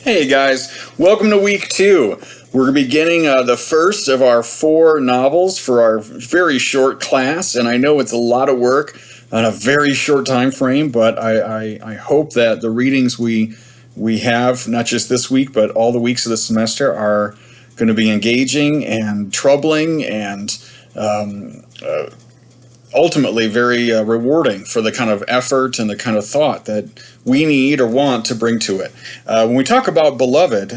Hey guys, welcome to week 2. We're beginning the first of our 4 novels for our very short class, and I know it's a lot of work on a very short time frame, but I hope that the readings we have, not just this week, but all the weeks of the semester, are going to be engaging and troubling and ultimately very rewarding for the kind of effort and the kind of thought that we need or want to bring to it. When we talk about Beloved,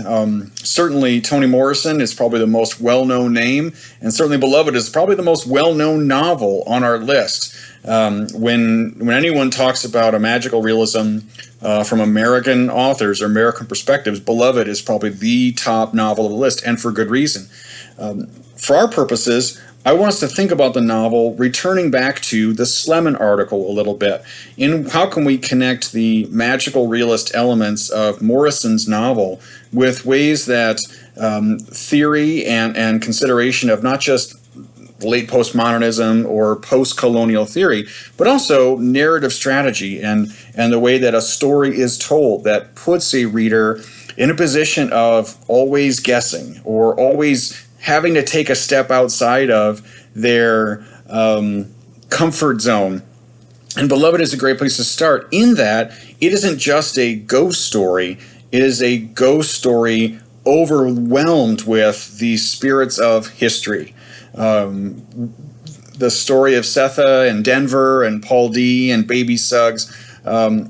certainly Toni Morrison is probably the most well-known name, and certainly Beloved is probably the most well-known novel on our list. When anyone talks about a magical realism from American authors or American perspectives, Beloved is probably the top novel of the list, and for good reason. For our purposes, I want us to think about the novel returning back to the Sleman article a little bit. In how can we connect the magical realist elements of Morrison's novel with ways that theory and consideration of not just late postmodernism or post-colonial theory, but also narrative strategy and the way that a story is told that puts a reader in a position of always guessing or always having to take a step outside of their comfort zone. And Beloved is a great place to start in that it isn't just a ghost story, it is a ghost story overwhelmed with the spirits of history. The story of Setha and Denver and Paul D and Baby Suggs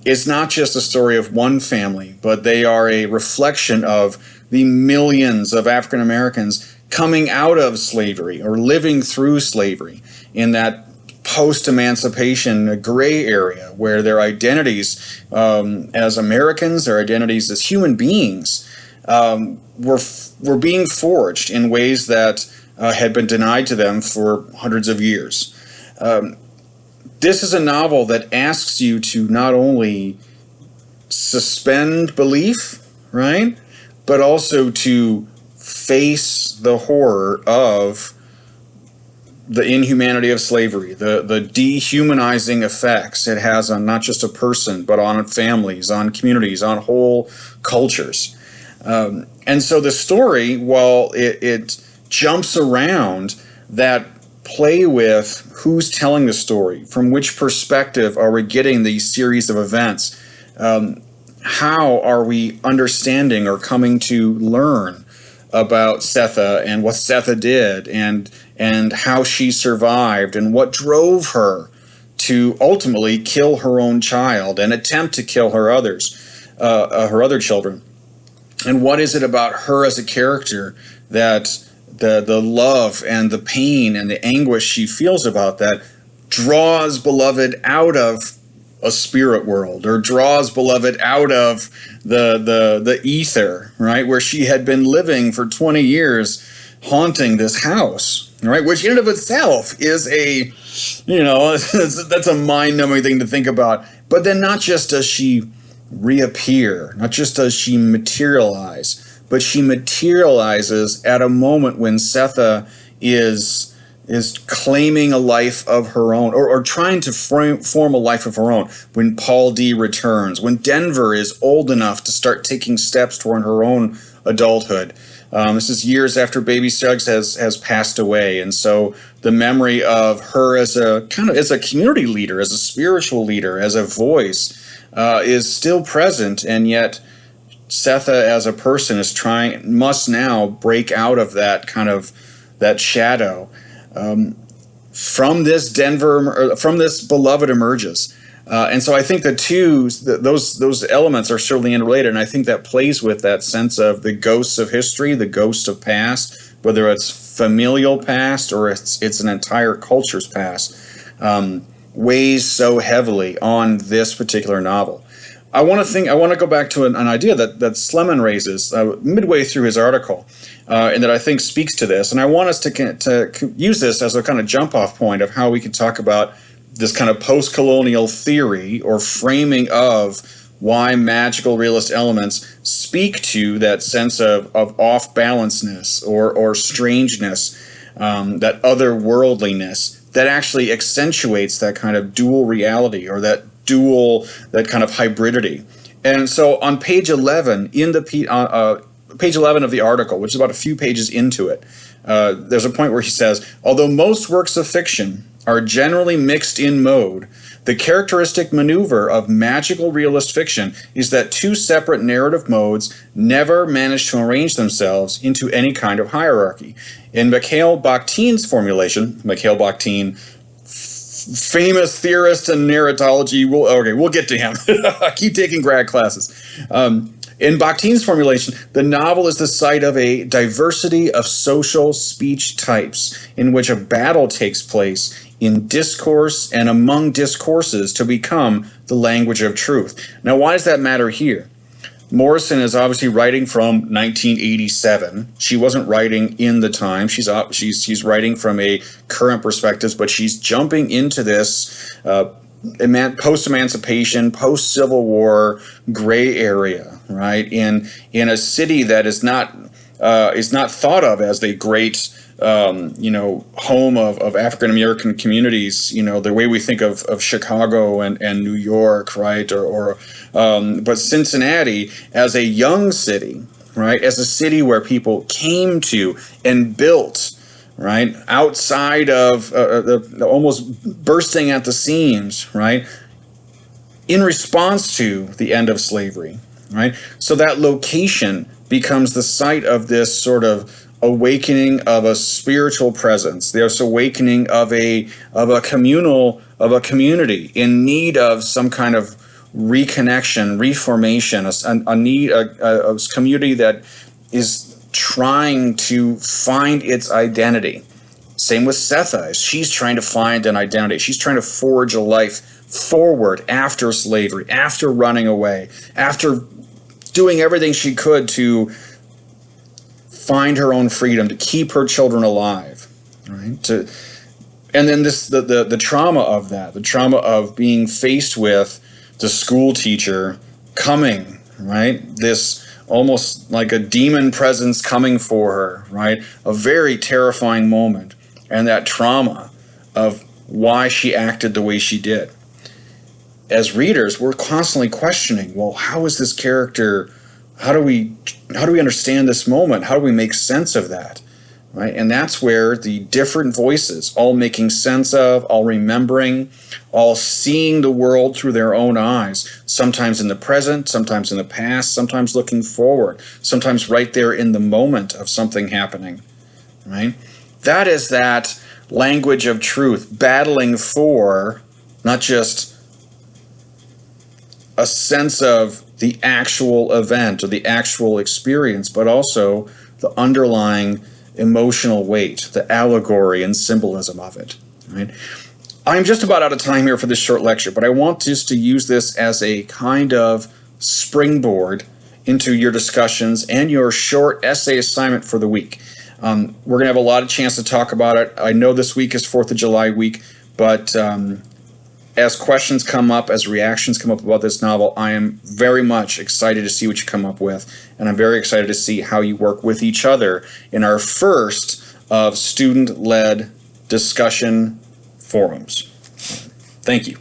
is not just a story of one family, but they are a reflection of the millions of African Americans coming out of slavery or living through slavery in that post-emancipation gray area where their identities as Americans, their identities as human beings were being forged in ways that had been denied to them for hundreds of years. This is a novel that asks you to not only suspend belief, right, but also to face the horror of the inhumanity of slavery, the dehumanizing effects it has on not just a person, but on families, on communities, on whole cultures. And so the story, while it jumps around that play with who's telling the story, from which perspective are we getting these series of events, how are we understanding or coming to learn about Setha and what Setha did and how she survived and what drove her to ultimately kill her own child and attempt to kill her other children. And what is it about her as a character that the love and the pain and the anguish she feels about that draws Beloved out of a spirit world, or draws Beloved out of the ether, right, where she had been living for 20 years haunting this house, right, which in and of itself is that's a mind-numbing thing to think about. But then not just does she reappear, not just does she materialize, but she materializes at a moment when Setha is claiming a life of her own, or trying to form a life of her own, when Paul D returns, when Denver is old enough to start taking steps toward her own adulthood. This is years after Baby Suggs has passed away, and so the memory of her as a community leader, as a spiritual leader, as a voice, is still present, and yet Setha as a person must now break out of that shadow. From this Beloved emerges, and so I think those elements are certainly interrelated, and I think that plays with that sense of the ghosts of history, the ghost of past, whether it's familial past or it's an entire culture's past, weighs so heavily on this particular novel. I want to go back to an idea that Sleman raises midway through his article, and that I think speaks to this. And I want us to use this as a kind of jump-off point of how we can talk about this kind of post-colonial theory or framing of why magical realist elements speak to that sense of off-balanceness or strangeness, that otherworldliness that actually accentuates that kind of dual reality or that kind of hybridity. And so on page 11, page 11 of the article, which is about a few pages into it, there's a point where he says, although most works of fiction are generally mixed in mode, the characteristic maneuver of magical realist fiction is that two separate narrative modes never manage to arrange themselves into any kind of hierarchy. In Mikhail Bakhtin's formulation, Mikhail Bakhtin, famous theorist and narratology, we'll get to him. Keep taking grad classes. In Bakhtin's formulation, the novel is the site of a diversity of social speech types in which a battle takes place in discourse and among discourses to become the language of truth. Now, why does that matter here? Morrison is obviously writing from 1987. She wasn't writing in the time. She's writing from a current perspective, but she's jumping into this post-emancipation, post-Civil War gray area, right? In a city that is not thought of as the great home of African American communities, the way we think of Chicago and New York, right? But Cincinnati as a young city, right? As a city where people came to and built, right? Outside of almost bursting at the seams, right? In response to the end of slavery, right? So that location becomes the site of this sort of awakening of a spiritual presence. There's awakening of a community in need of some kind of reconnection, reformation, a community that is trying to find its identity. Same with Setha. She's trying to find an identity. She's trying to forge a life forward after slavery, after running away, after doing everything she could to find her own freedom, to keep her children alive, right? And then the trauma of that, the trauma of being faced with the school teacher coming, right? This almost like a demon presence coming for her, right? A very terrifying moment, and that trauma of why she acted the way she did. As readers, we're constantly questioning, well, how is this character? How do we understand this moment? How do we make sense of that? Right? And that's where the different voices, all making sense of, all remembering, all seeing the world through their own eyes, sometimes in the present, sometimes in the past, sometimes looking forward, sometimes right there in the moment of something happening. Right? That is that language of truth, battling for not just a sense of the actual event or the actual experience, but also the underlying emotional weight, the allegory and symbolism of it. Right? I'm just about out of time here for this short lecture, but I want just to use this as a kind of springboard into your discussions and your short essay assignment for the week. We're going to have a lot of chance to talk about it. I know this week is 4th of July week, but as questions come up, as reactions come up about this novel, I am very much excited to see what you come up with, and I'm very excited to see how you work with each other in our first of student-led discussion forums. Thank you.